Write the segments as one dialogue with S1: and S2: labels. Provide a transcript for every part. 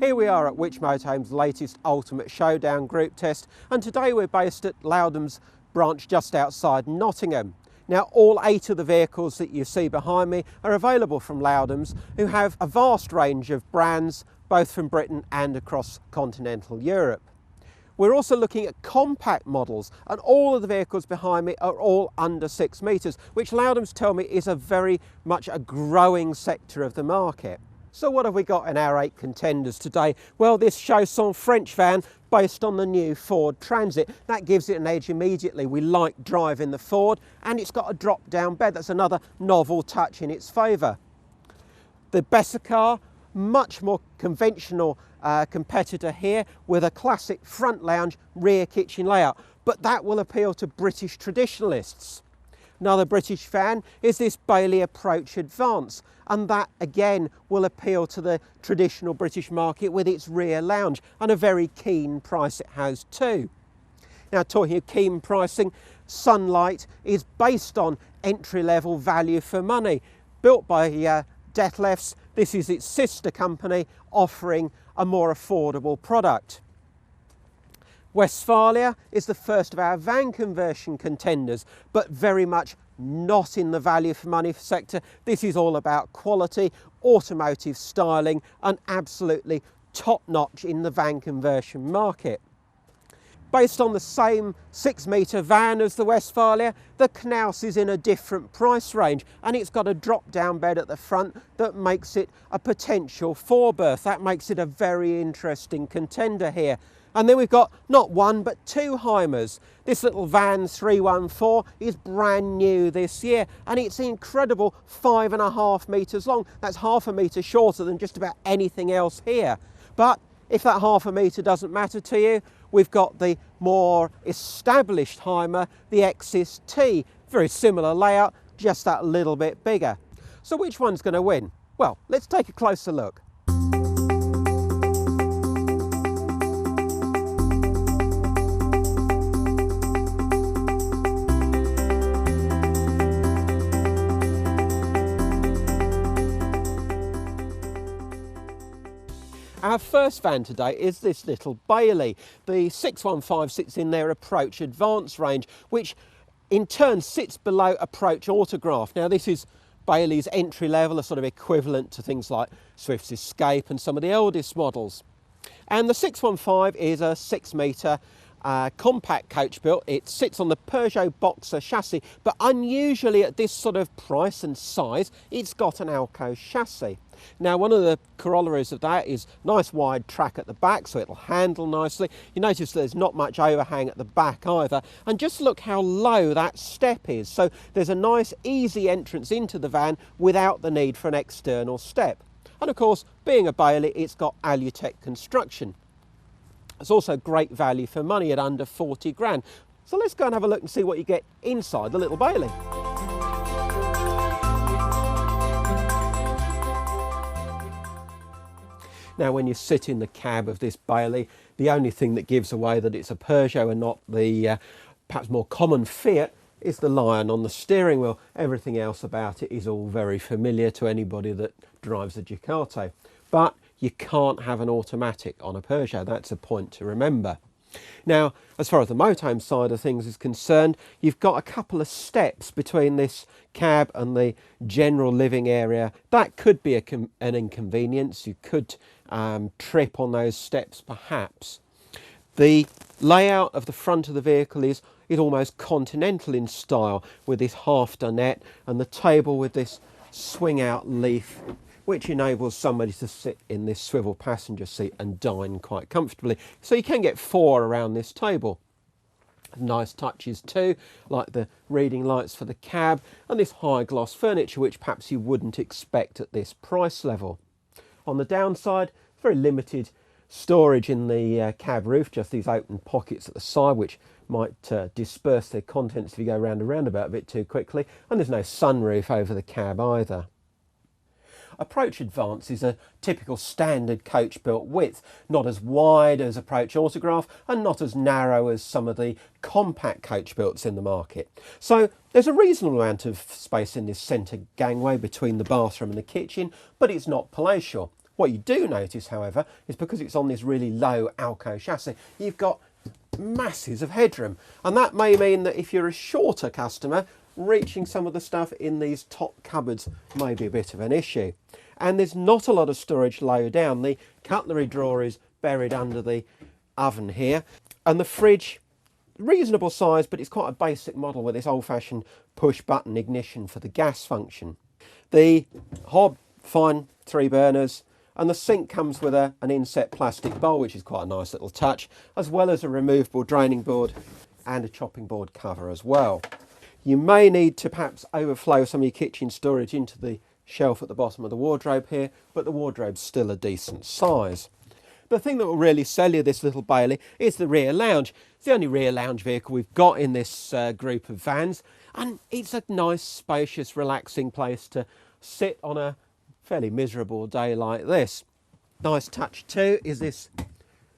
S1: Here we are at Which Motorhome's latest Ultimate Showdown group test, and today we're based at Lowdhams branch just outside Nottingham. Now, all 8 of the vehicles that you see behind me are available from Lowdhams, who have a vast range of brands both from Britain and across continental Europe. We're also looking at compact models, and all of the vehicles behind me are all under 6 metres, which Lowdhams tell me is a very much a growing sector of the market. So what have we got in our 8 contenders today? Well, this Chausson French van based on the new Ford Transit. That gives it an edge immediately. We like driving the Ford, and it's got a drop-down bed. That's another novel touch in its favour. The Bessacar, much more conventional competitor here with a classic front lounge, rear kitchen layout, but that will appeal to British traditionalists. Another British van is this Bailey Approach Advance, and that again will appeal to the traditional British market with its rear lounge, and a very keen price it has too. Now, talking of keen pricing, Sunlight is based on entry-level value for money. Built by Deathless, this is its sister company offering a more affordable product. Westphalia is the first of our van conversion contenders, but very much not in the value for money sector. This is all about quality, automotive styling, and absolutely top-notch in the van conversion market. Based on the same 6-metre van as the Westphalia, the Knaus is in a different price range, and it's got a drop-down bed at the front that makes it a potential 4-berth. That makes it a very interesting contender here. And then we've got not one but 2 Hymers. This little van 314 is brand new this year, and it's an incredible 5.5 metres long. That's half a metre shorter than just about anything else here. But if that half a metre doesn't matter to you, we've got the more established Hymer, the Exis T. Very similar layout, just that little bit bigger. So which one's going to win? Well, let's take a closer look. Our first van today is this little Bailey. The 615 sits in their Approach Advance range, which in turn sits below Approach Autograph. Now, this is Bailey's entry level, a sort of equivalent to things like Swift's Escape and some of the eldest models. And the 615 is a 6-metre compact coach built. It sits on the Peugeot Boxer chassis, but unusually at this sort of price and size, it's got an Alco chassis. Now, one of the corollaries of that is nice wide track at the back, so it'll handle nicely. You notice there's not much overhang at the back either, and just look how low that step is. So there's a nice easy entrance into the van without the need for an external step. And of course, being a Bailey, it's got Alutech construction. It's also great value for money at under 40 grand. So let's go and have a look and see what you get inside the little Bailey. Now, when you sit in the cab of this Bailey, the only thing that gives away that it's a Peugeot and not the perhaps more common Fiat is the lion on the steering wheel. Everything else about it is all very familiar to anybody that drives a Ducato. But you can't have an automatic on a Peugeot. That's a point to remember. Now, as far as the motorhome side of things is concerned, you've got a couple of steps between this cab and the general living area. That could be an inconvenience. You could trip on those steps perhaps. The layout of the front of the vehicle is almost continental in style, with this half dinette and the table with this swing out leaf, which enables somebody to sit in this swivel passenger seat and dine quite comfortably. So you can get 4 around this table. Nice touches too, like the reading lights for the cab and this high gloss furniture, which perhaps you wouldn't expect at this price level. On the downside, very limited storage in the cab roof, just these open pockets at the side which might disperse their contents if you go round and roundabout a bit too quickly, and there's no sunroof over the cab either. Approach Advance is a typical standard coach built width, not as wide as Approach Autograph and not as narrow as some of the compact coach builts in the market. So there's a reasonable amount of space in this centre gangway between the bathroom and the kitchen, but it's not palatial. What you do notice, however, is because it's on this really low Alco chassis, you've got masses of headroom. And that may mean that if you're a shorter customer, reaching some of the stuff in these top cupboards may be a bit of an issue. And there's not a lot of storage low down. The cutlery drawer is buried under the oven here. And the fridge, reasonable size, but it's quite a basic model with this old-fashioned push-button ignition for the gas function. The hob, fine, 3 burners, and the sink comes with an inset plastic bowl, which is quite a nice little touch, as well as a removable draining board and a chopping board cover as well. You may need to perhaps overflow some of your kitchen storage into the shelf at the bottom of the wardrobe here, but the wardrobe's still a decent size. The thing that will really sell you this little Bailey is the rear lounge. It's the only rear lounge vehicle we've got in this group of vans, and it's a nice, spacious, relaxing place to sit on a fairly miserable day like this. Nice touch too is this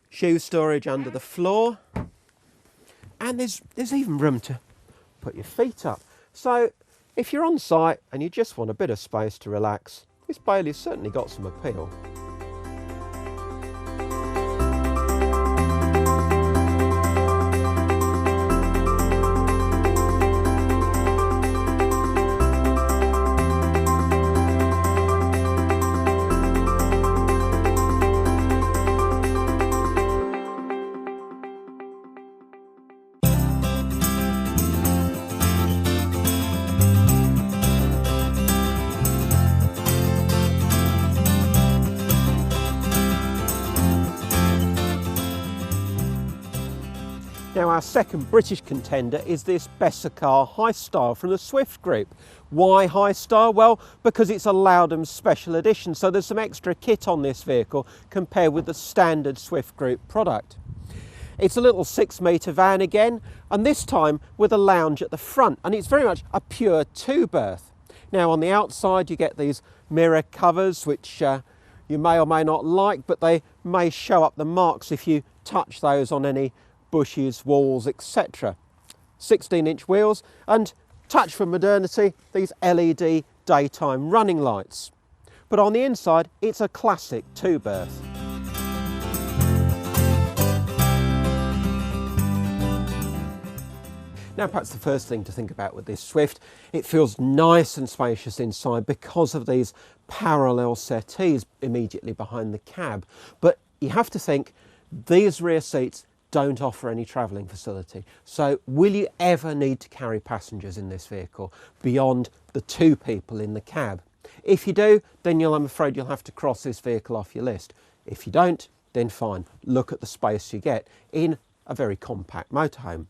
S1: shoe storage under the floor, and there's even room to put your feet up. So if you're on site and you just want a bit of space to relax, this Bailey's certainly got some appeal. Now our second British contender is this Bessacar High Style from the Swift Group. Why High Style? Well, because it's a Lowdhams special edition, so there's some extra kit on this vehicle compared with the standard Swift Group product. It's a little 6-metre van again, and this time with a lounge at the front, and it's very much a pure 2-berth. Now on the outside you get these mirror covers, which you may or may not like, but they may show up the marks if you touch those on any bushes, walls, etc. 16-inch wheels, and touch for modernity, these LED daytime running lights. But on the inside, it's a classic 2-berth. Now perhaps the first thing to think about with this Swift, it feels nice and spacious inside because of these parallel settees immediately behind the cab. But you have to think, these rear seats don't offer any travelling facility. So will you ever need to carry passengers in this vehicle beyond the 2 people in the cab? If you do, then I'm afraid you'll have to cross this vehicle off your list. If you don't, then fine. Look at the space you get in a very compact motorhome.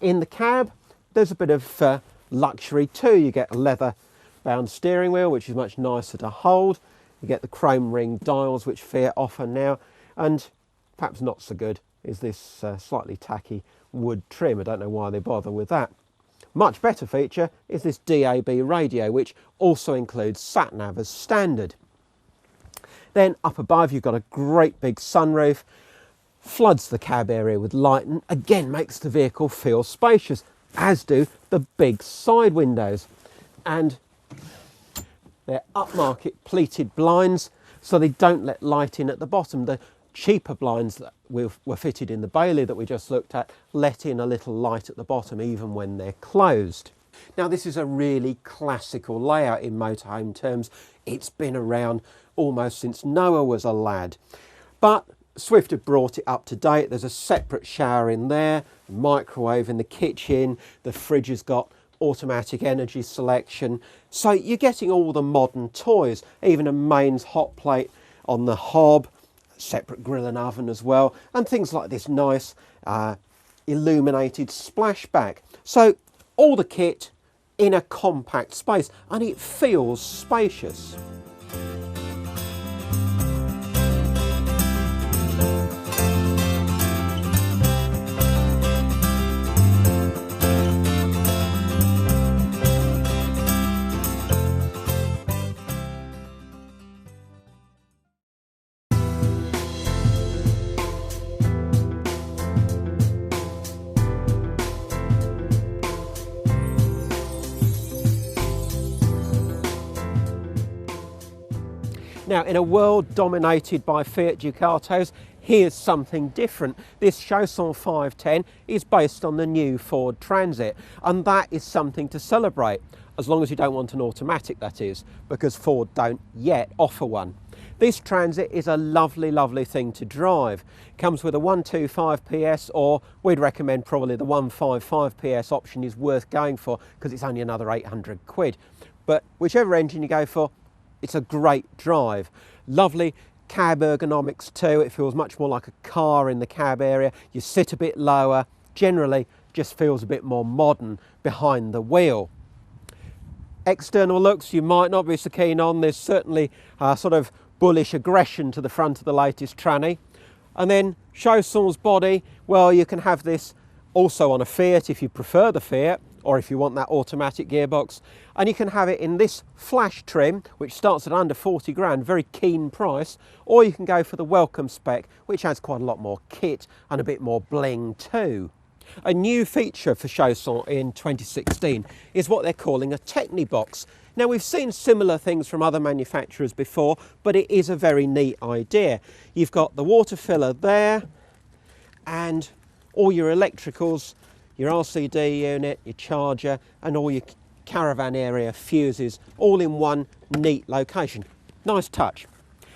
S1: In the cab, there's a bit of luxury too. You get a leather bound steering wheel, which is much nicer to hold. You get the chrome ring dials, which Fiat offer now, and perhaps not so good is this slightly tacky wood trim. I don't know why they bother with that. Much better feature is this DAB radio, which also includes sat-nav as standard. Then up above you've got a great big sunroof, floods the cab area with light and again makes the vehicle feel spacious, as do the big side windows. And they're upmarket pleated blinds, so they don't let light in at the bottom. The cheaper blinds that were fitted in the Bailey that we just looked at let in a little light at the bottom even when they're closed. Now this is a really classical layout in motorhome terms. It's been around almost since Noah was a lad. But Swift have brought it up to date. There's a separate shower in there, a microwave in the kitchen, the fridge has got automatic energy selection. So you're getting all the modern toys, even a mains hot plate on the hob, separate grill and oven as well, and things like this nice illuminated splashback. So all the kit in a compact space, and it feels spacious. Now, in a world dominated by Fiat Ducatos, here's something different. This Chausson 510 is based on the new Ford Transit, and that is something to celebrate, as long as you don't want an automatic, that is, because Ford don't yet offer one. This Transit is a lovely, lovely thing to drive. It comes with a 125 PS, or we'd recommend probably the 155 PS option is worth going for, because it's only another 800 quid. But whichever engine you go for, it's a great drive. Lovely cab ergonomics too. It feels much more like a car in the cab area. You sit a bit lower. Generally, just feels a bit more modern behind the wheel. External looks you might not be so keen on. There's certainly a sort of bullish aggression to the front of the latest tranny. And then Chausson's body, well, you can have this also on a Fiat if you prefer the Fiat, or if you want that automatic gearbox, and you can have it in this flash trim, which starts at under 40 grand, very keen price, or you can go for the welcome spec, which has quite a lot more kit and a bit more bling too. A new feature for Chausson in 2016 is what they're calling a Technibox. Now, we've seen similar things from other manufacturers before, but it is a very neat idea. You've got the water filler there, and all your electricals, your RCD unit, your charger, and all your caravan area fuses, all in one neat location. Nice touch.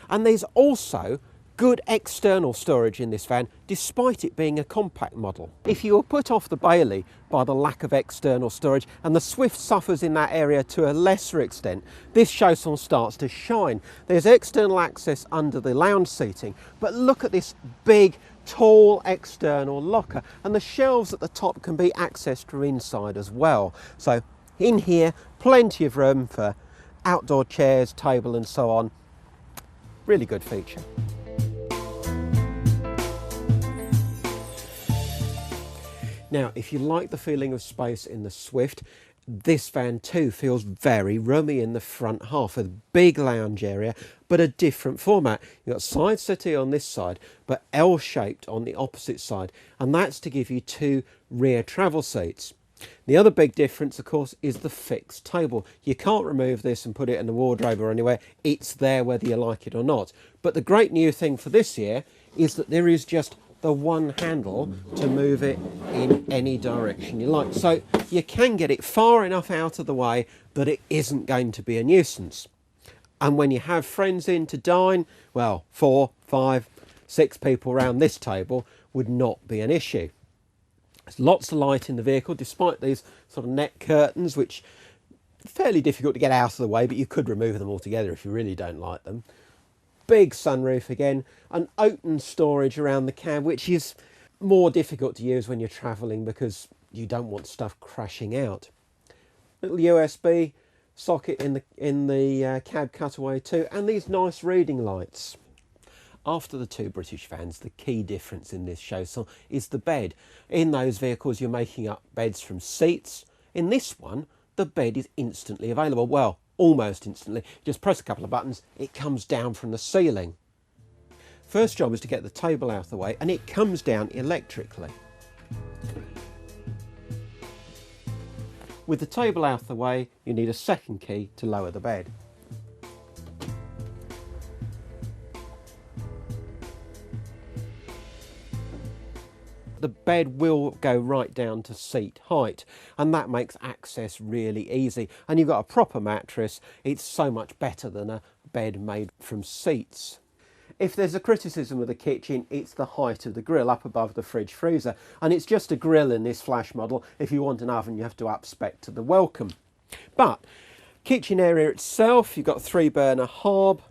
S1: And there's also good external storage in this van, despite it being a compact model. If you were put off the Bailey by the lack of external storage, and the Swift suffers in that area to a lesser extent, this Chausson starts to shine. There's external access under the lounge seating, but look at this big, tall external locker, and the shelves at the top can be accessed from inside as well. So in here, plenty of room for outdoor chairs, table and so on. Really good feature. Now, if you like the feeling of space in the Swift, this van too feels very roomy in the front half, a big lounge area, but a different format. You've got side settee on this side, but L-shaped on the opposite side, and that's to give you two rear travel seats. The other big difference, of course, is the fixed table. You can't remove this and put it in the wardrobe or anywhere. It's there whether you like it or not. But the great new thing for this year is that there is just the one handle to move it in any direction you like. So you can get it far enough out of the way that it isn't going to be a nuisance. And when you have friends in to dine, well, 4, 5, 6 people around this table would not be an issue. There's lots of light in the vehicle, despite these sort of net curtains, which are fairly difficult to get out of the way, but you could remove them altogether if you really don't like them. Big sunroof again, and open storage around the cab, which is more difficult to use when you're travelling because you don't want stuff crashing out. Little USB socket in the cab cutaway too, and these nice reading lights. After the two British vans, the key difference in this Chausson is the bed. In those vehicles, you're making up beds from seats. In this one, the bed is instantly available. Well, almost instantly. Just press a couple of buttons, it comes down from the ceiling. First job is to get the table out of the way, and it comes down electrically. With the table out of the way, you need a second key to lower the bed. The bed will go right down to seat height, and that makes access really easy. And you've got a proper mattress. It's so much better than a bed made from seats. If there's a criticism of the kitchen, it's the height of the grill up above the fridge freezer, and it's just a grill in this flash model. If you want an oven, you have to up spec to the welcome. But kitchen area itself, you've got 3-burner hob,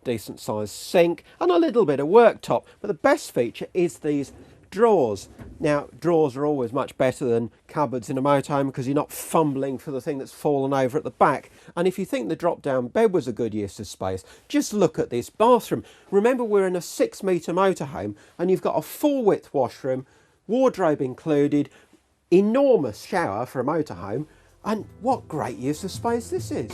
S1: decent sized sink, and a little bit of worktop. But the best feature is these drawers. Now, drawers are always much better than cupboards in a motorhome because you're not fumbling for the thing that's fallen over at the back. And if you think the drop-down bed was a good use of space, just look at this bathroom. Remember, we're in a 6-metre motorhome, and you've got a full-width washroom, wardrobe included, enormous shower for a motorhome, and what great use of space this is.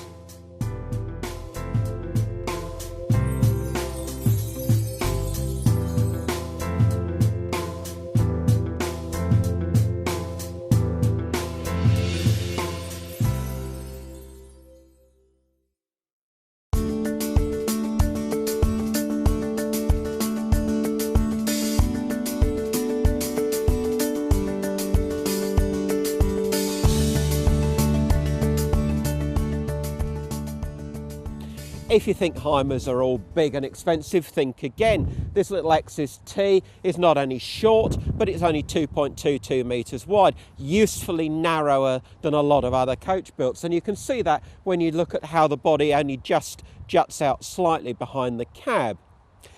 S1: If you think Hymers are all big and expensive, think again. This little Lexus T is not only short, but it's only 2.22 metres wide, usefully narrower than a lot of other coach builds. And you can see that when you look at how the body only just juts out slightly behind the cab.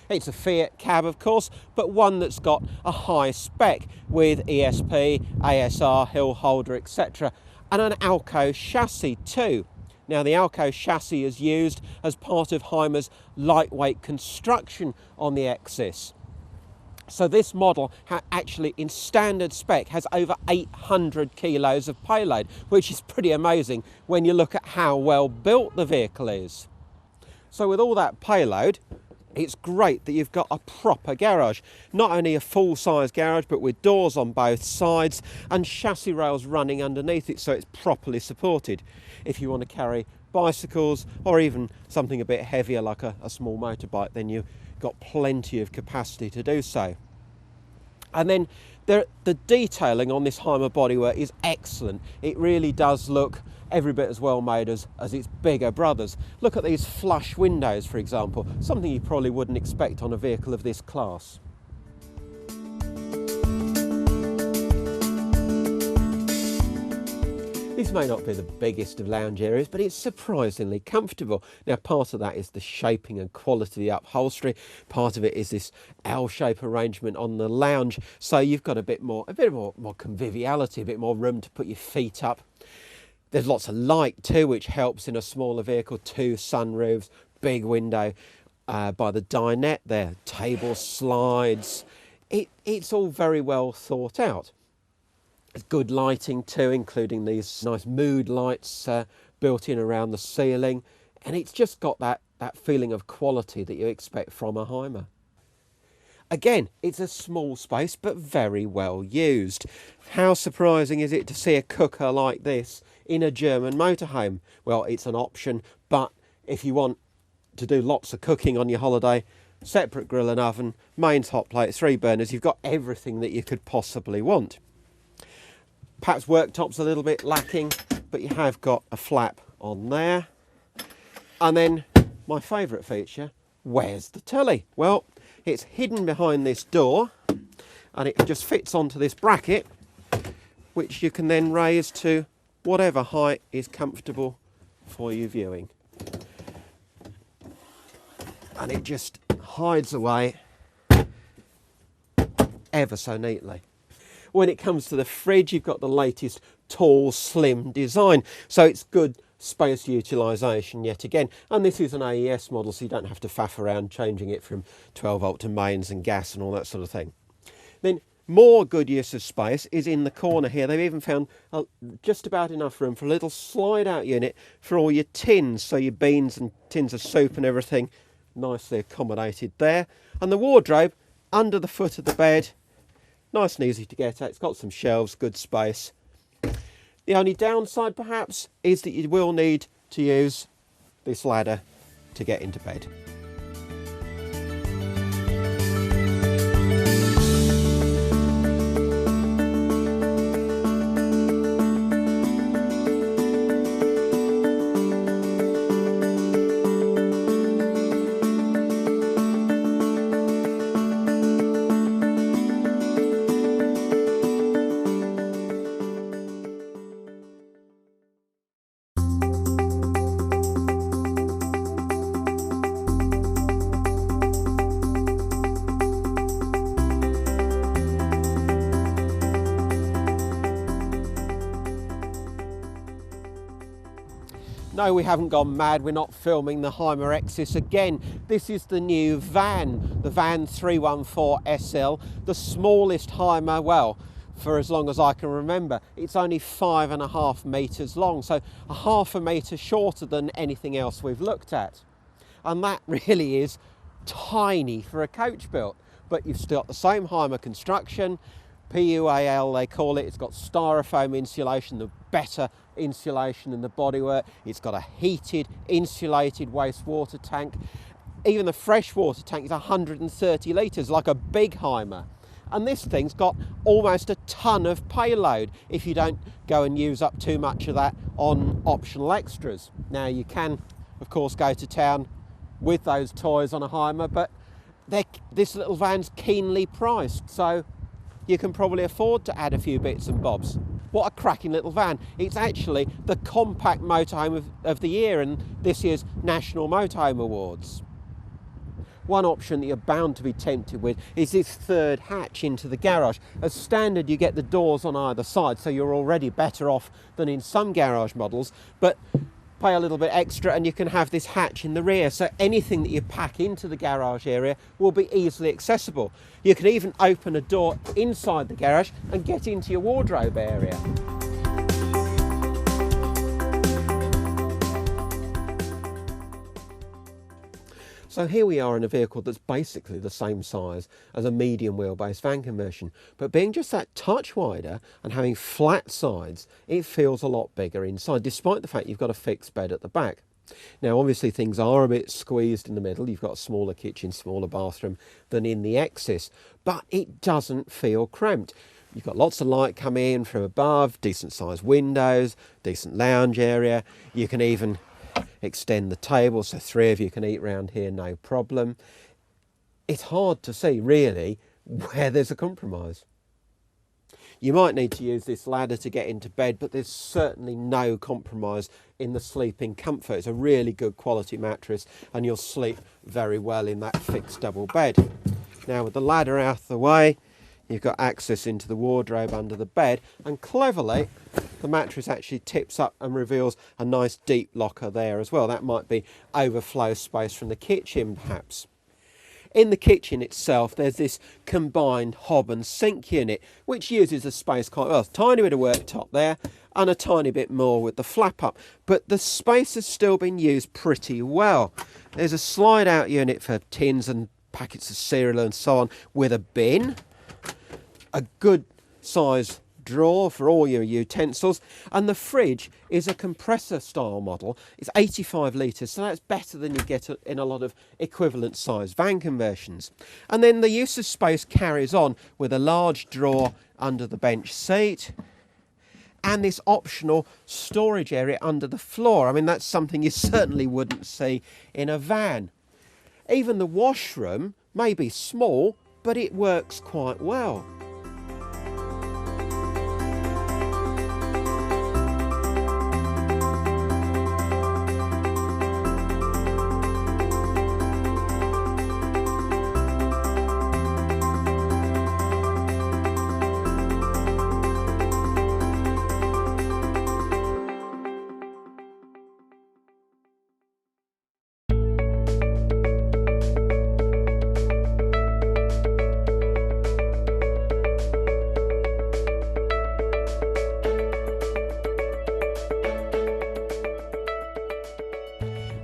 S1: It's a Fiat cab, of course, but one that's got a high spec with ESP, ASR, hill holder, etc. And an Alco chassis too. Now, the Alco chassis is used as part of Hymer's lightweight construction on the Exis. So this model actually, in standard spec, has over 800 kilos of payload, which is pretty amazing when you look at how well built the vehicle is. So with all that payload, it's great that you've got a proper garage. Not only a full-size garage, but with doors on both sides and chassis rails running underneath it, so it's properly supported. If you want to carry bicycles or even something a bit heavier like a small motorbike, then you've got plenty of capacity to do so. And then the detailing on this Hymer bodywork is excellent. It really does look every bit as well made as its bigger brothers. Look at these flush windows, for example, something you probably wouldn't expect on a vehicle of this class. This may not be the biggest of lounge areas, but it's surprisingly comfortable. Now, part of that is the shaping and quality of the upholstery. Part of it is this L-shape arrangement on the lounge, so you've got a bit more conviviality, a bit more room to put your feet up. There's lots of light too, which helps in a smaller vehicle. 2 sunroofs, big window by the dinette there, table slides. It's all very well thought out. There's good lighting too, including these nice mood lights built in around the ceiling. And it's just got that feeling of quality that you expect from a Hymer. Again, it's a small space, but very well used. How surprising is it to see a cooker like this in a German motorhome? Well, it's an option, but if you want to do lots of cooking on your holiday, separate grill and oven, mains, hot plate, 3 burners, you've got everything that you could possibly want. Perhaps worktop's a little bit lacking, but you have got a flap on there. And then my favourite feature, where's the telly? Well, it's hidden behind this door and it just fits onto this bracket, which you can then raise to whatever height is comfortable for you viewing. And it just hides away ever so neatly. When it comes to the fridge, you've got the latest tall, slim design, so it's good space utilisation yet again. And this is an AES model, so you don't have to faff around changing it from 12 volt to mains and gas and all that sort of thing. Then more good use of space is in the corner here. They've even found just about enough room for a little slide out unit for all your tins, so your beans and tins of soup and everything nicely accommodated there. And the wardrobe under the foot of the bed, nice and easy to get at. It's got some shelves, good space. The only downside perhaps is that you will need to use this ladder to get into bed. No, we haven't gone mad. We're not filming the Hymer Exis again. This is the new van, the Van 314 SL, the smallest Hymer, well, for as long as I can remember. It's only 5.5 metres long, so a half a metre shorter than anything else we've looked at. And that really is tiny for a coach built, but you've still got the same Hymer construction, PUAL they call it. It's got styrofoam insulation, the better insulation than the bodywork. It's got a heated, insulated wastewater tank. Even the freshwater tank is 130 litres, like a big Hymer. And this thing's got almost a ton of payload if you don't go and use up too much of that on optional extras. Now you can, of course, go to town with those toys on a Hymer, but this little van's keenly priced, so you can probably afford to add a few bits and bobs. What a cracking little van. It's actually the compact motorhome of the year in this year's National Motorhome Awards. One option that you're bound to be tempted with is this third hatch into the garage. As standard, you get the doors on either side, so you're already better off than in some garage models, but pay a little bit extra and you can have this hatch in the rear, so anything that you pack into the garage area will be easily accessible. You can even open a door inside the garage and get into your wardrobe area. So here we are in a vehicle that's basically the same size as a medium wheelbase van conversion, but being just that touch wider and having flat sides, it feels a lot bigger inside, despite the fact you've got a fixed bed at the back. Now obviously things are a bit squeezed in the middle. You've got a smaller kitchen, smaller bathroom than in the X's, but it doesn't feel cramped. You've got lots of light coming in from above, decent sized windows, decent lounge area. You can even extend the table so 3 of you can eat round here, no problem. It's hard to see really where there's a compromise. You might need to use this ladder to get into bed, but there's certainly no compromise in the sleeping comfort. It's a really good quality mattress and you'll sleep very well in that fixed double bed. Now with the ladder out of the way, you've got access into the wardrobe under the bed, and cleverly the mattress actually tips up and reveals a nice deep locker there as well. That might be overflow space from the kitchen perhaps. In the kitchen itself there's this combined hob and sink unit which uses the space quite well. A tiny bit of worktop there and a tiny bit more with the flap up, but the space has still been used pretty well. There's a slide out unit for tins and packets of cereal and so on, with a bin, a good size drawer for all your utensils, and the fridge is a compressor style model. It's 85 litres, so that's better than you get in a lot of equivalent size van conversions. And then the use of space carries on with a large drawer under the bench seat and this optional storage area under the floor. I mean, that's something you certainly wouldn't see in a van. Even the washroom may be small, but it works quite well.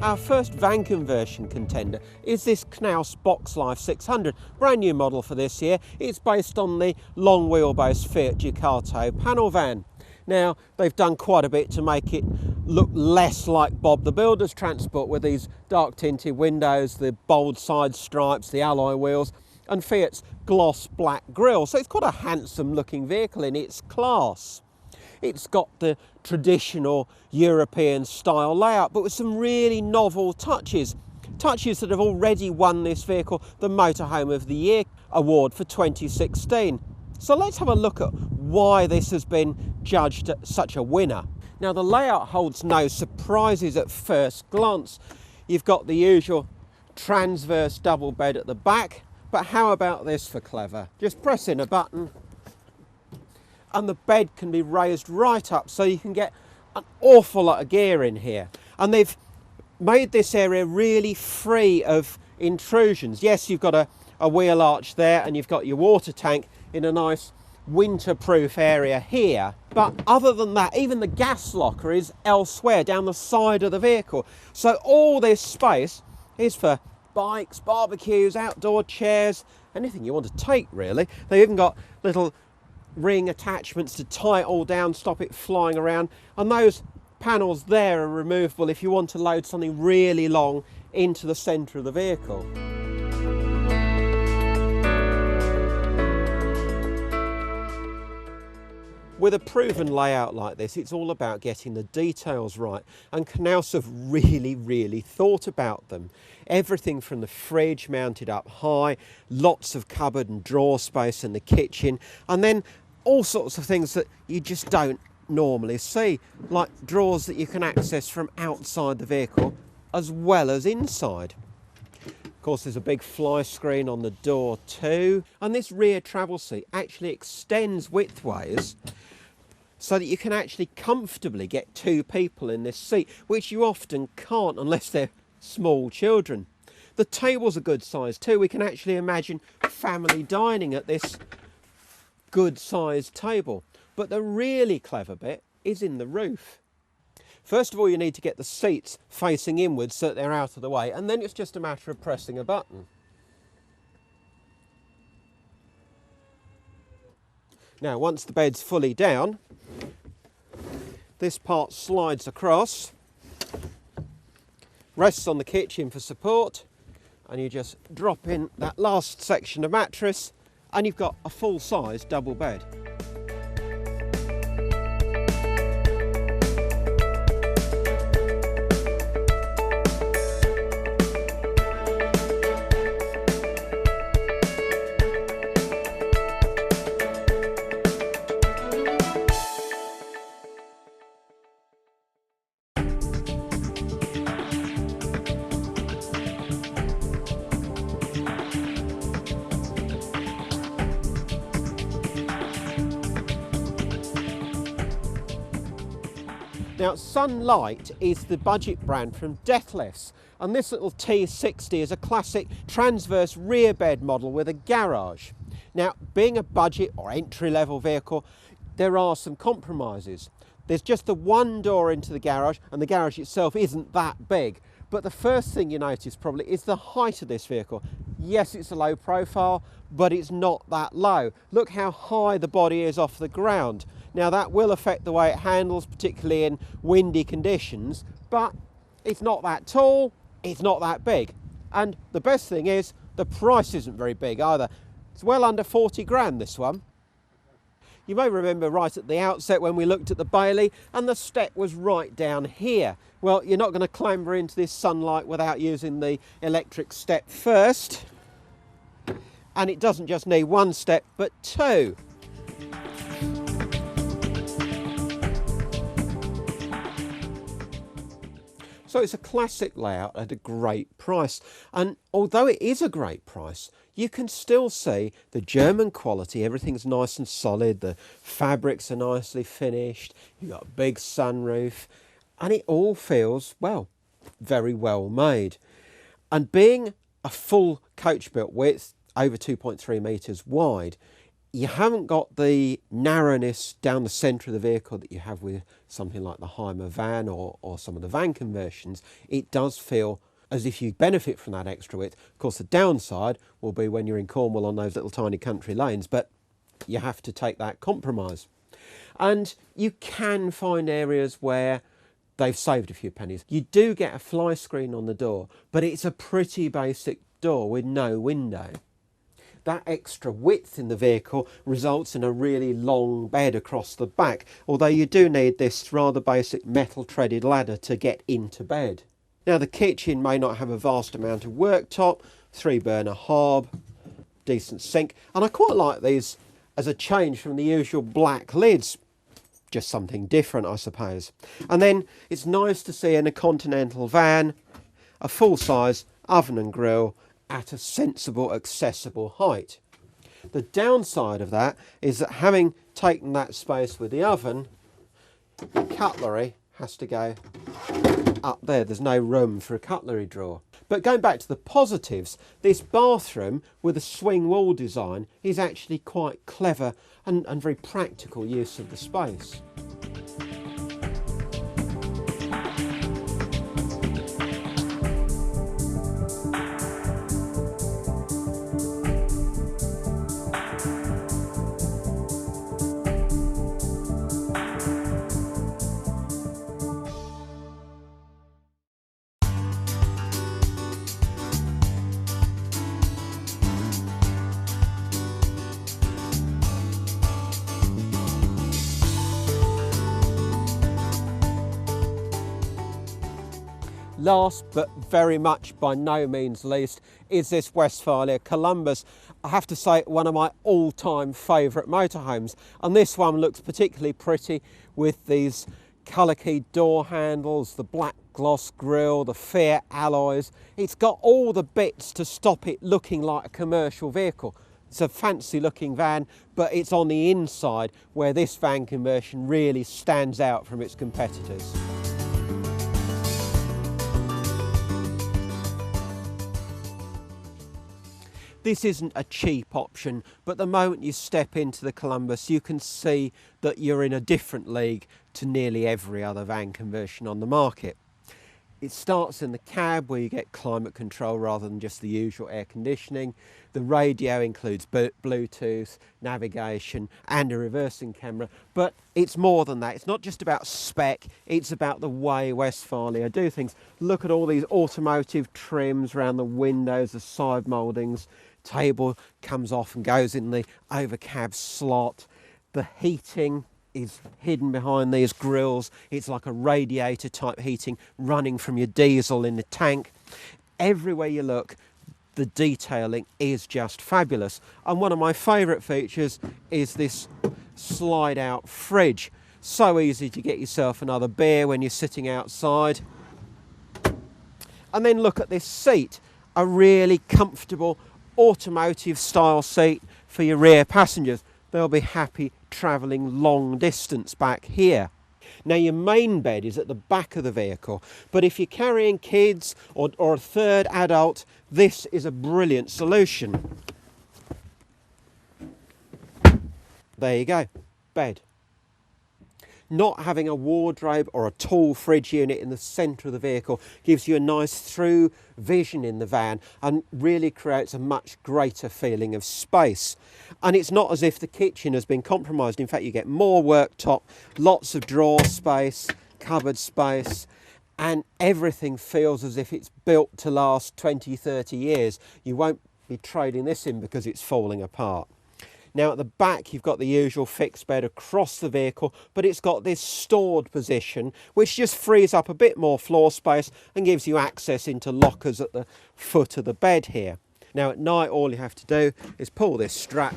S1: Our first van conversion contender is this Knaus Boxlife 600, brand new model for this year. It's based on the long wheelbase Fiat Ducato panel van. Now, they've done quite a bit to make it look less like Bob the Builder's transport, with these dark tinted windows, the bold side stripes, the alloy wheels, and Fiat's gloss black grille. So it's quite a handsome looking vehicle in its class. It's got the traditional European style layout, but with some really novel touches. Touches that have already won this vehicle the Motorhome of the Year award for 2016. So let's have a look at why this has been judged such a winner. Now, the layout holds no surprises at first glance. You've got the usual transverse double bed at the back, but how about this for clever? Just press in a button and the bed can be raised right up, so you can get an awful lot of gear in here. And they've made this area really free of intrusions. Yes, you've got a wheel arch there and you've got your water tank in a nice winter-proof area here. But other than that, even the gas locker is elsewhere down the side of the vehicle. So all this space is for bikes, barbecues, outdoor chairs, anything you want to take really. They've even got little ring attachments to tie it all down, stop it flying around, and those panels there are removable if you want to load something really long into the centre of the vehicle. With a proven layout like this, it's all about getting the details right, and Knaus have really thought about them. Everything from the fridge mounted up high, lots of cupboard and drawer space in the kitchen, and then all sorts of things that you just don't normally see, like drawers that you can access from outside the vehicle as well as inside. Of course, there's a big fly screen on the door too, and this rear travel seat actually extends widthways so that you can actually comfortably get 2 people in this seat, which you often can't unless they're small children. The table's a good size too. We can actually imagine family dining at this good sized table. But the really clever bit is in the roof. First of all, you need to get the seats facing inwards so that they're out of the way, and then it's just a matter of pressing a button. Now, once the bed's fully down, this part slides across, rests on the kitchen for support, and you just drop in that last section of mattress, and you've got a full-size double bed. Now, Sunlight is the budget brand from Deathless, and this little T60 is a classic transverse rear bed model with a garage. Now, being a budget or entry-level vehicle, there are some compromises. There's just the one door into the garage, and the garage itself isn't that big. But the first thing you notice probably is the height of this vehicle. Yes, it's a low profile, but it's not that low. Look how high the body is off the ground. Now, that will affect the way it handles, particularly in windy conditions, but it's not that tall, it's not that big. And the best thing is, the price isn't very big either. It's well under 40 grand, this one. You may remember right at the outset when we looked at the Bailey, and the step was right down here. Well, you're not going to clamber into this Sunlight without using the electric step first. And it doesn't just need one step, but 2. So it's a classic layout at a great price. And although it is a great price, you can still see the German quality. Everything's nice and solid. The fabrics are nicely finished. You've got a big sunroof. And it all feels, well, very well made. And being a full coach built width, over 2.3 metres wide, you haven't got the narrowness down the centre of the vehicle that you have with something like the Hymer van or some of the van conversions. It does feel as if you benefit from that extra width. Of course, the downside will be when you're in Cornwall on those little tiny country lanes, but you have to take that compromise. And you can find areas where they've saved a few pennies. You do get a fly screen on the door, but it's a pretty basic door with no window. That extra width in the vehicle results in a really long bed across the back, although you do need this rather basic metal treaded ladder to get into bed. Now, the kitchen may not have a vast amount of worktop, 3-burner hob, decent sink, and I quite like these as a change from the usual black lids. Just something different, I suppose. And then it's nice to see in a Continental van a full-size oven and grill at a sensible, accessible height. The downside of that is that having taken that space with the oven, the cutlery has to go up there. There's no room for a cutlery drawer. But going back to the positives, this bathroom with a swing wall design is actually quite clever and very practical use of the space. Last but very much by no means least is this Westphalia Columbus. I have to say, one of my all-time favourite motorhomes, and this one looks particularly pretty with these colour keyed door handles, the black gloss grille, the Fiat alloys. It's got all the bits to stop it looking like a commercial vehicle. It's a fancy looking van, but it's on the inside where this van conversion really stands out from its competitors. This isn't a cheap option, but the moment you step into the Columbus, you can see that you're in a different league to nearly every other van conversion on the market. It starts in the cab where you get climate control rather than just the usual air conditioning. The radio includes Bluetooth, navigation and a reversing camera, but it's more than that. It's not just about spec, it's about the way Westphalia do things. Look at all these automotive trims around the windows, the side mouldings. Table comes off and goes in the over cab slot. The heating is hidden behind these grills. It's like a radiator type heating running from your diesel in the tank. Everywhere you look, the detailing is just fabulous. And one of my favourite features is this slide out fridge. So easy to get yourself another beer when you're sitting outside. And then look at this seat, a really comfortable automotive style seat for your rear passengers. They'll be happy travelling long distance back here. Now your main bed is at the back of the vehicle, but if you're carrying kids or a third adult, this is a brilliant solution. There you go, bed. Not having a wardrobe or a tall fridge unit in the centre of the vehicle gives you a nice through vision in the van and really creates a much greater feeling of space. And it's not as if the kitchen has been compromised. In fact, you get more worktop, lots of drawer space, cupboard space, and everything feels as if it's built to last 20, 30 years. You won't be trading this in because it's falling apart. Now at the back you've got the usual fixed bed across the vehicle, but it's got this stored position which just frees up a bit more floor space and gives you access into lockers at the foot of the bed here. Now at night all you have to do is pull this strap,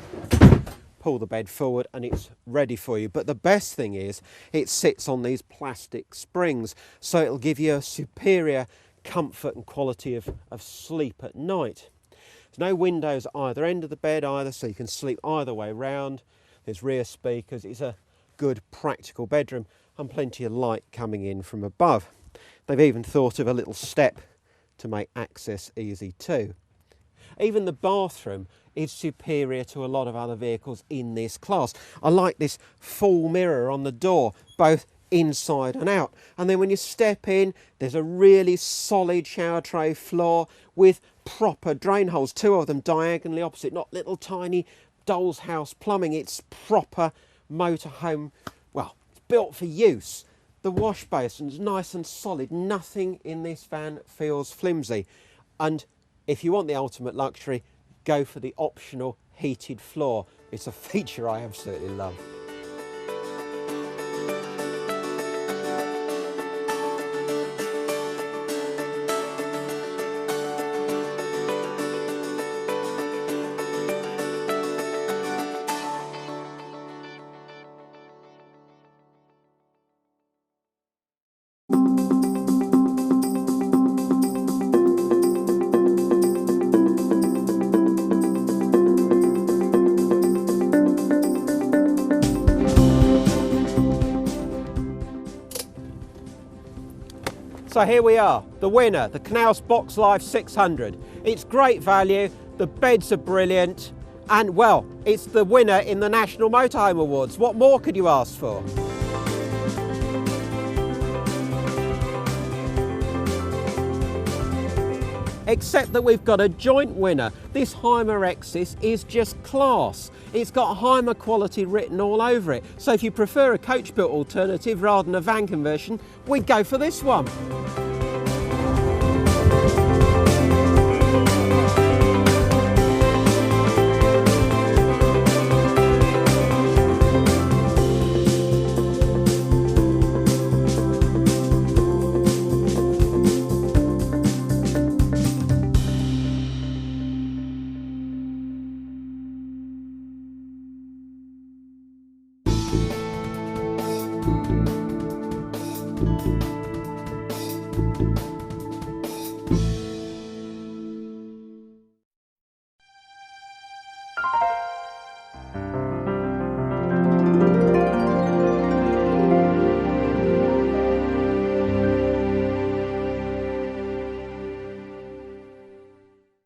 S1: pull the bed forward and it's ready for you. But the best thing is it sits on these plastic springs, so it'll give you a superior comfort and quality of sleep at night. No windows at either end of the bed either, so you can sleep either way round. There's rear speakers. It's a good practical bedroom and plenty of light coming in from above. They've even thought of a little step to make access easy too. Even the bathroom is superior to a lot of other vehicles in this class. I like this full mirror on the door, both inside and out. And then when you step in, there's a really solid shower tray floor with proper drain holes, two of them diagonally opposite, not little tiny doll's house plumbing. It's proper motorhome, well, it's built for use. The wash basin's nice and solid. Nothing in this van feels flimsy. And if you want the ultimate luxury, go for the optional heated floor. It's a feature I absolutely love. So here we are, the winner, the Knaus Box Life 600. It's great value, the beds are brilliant, and well, it's the winner in the National Motorhome Awards. What more could you ask for? Except that we've got a joint winner. This Hymer Exis is just class. It's got Hymer quality written all over it. So if you prefer a coach-built alternative rather than a van conversion, we'd go for this one. you.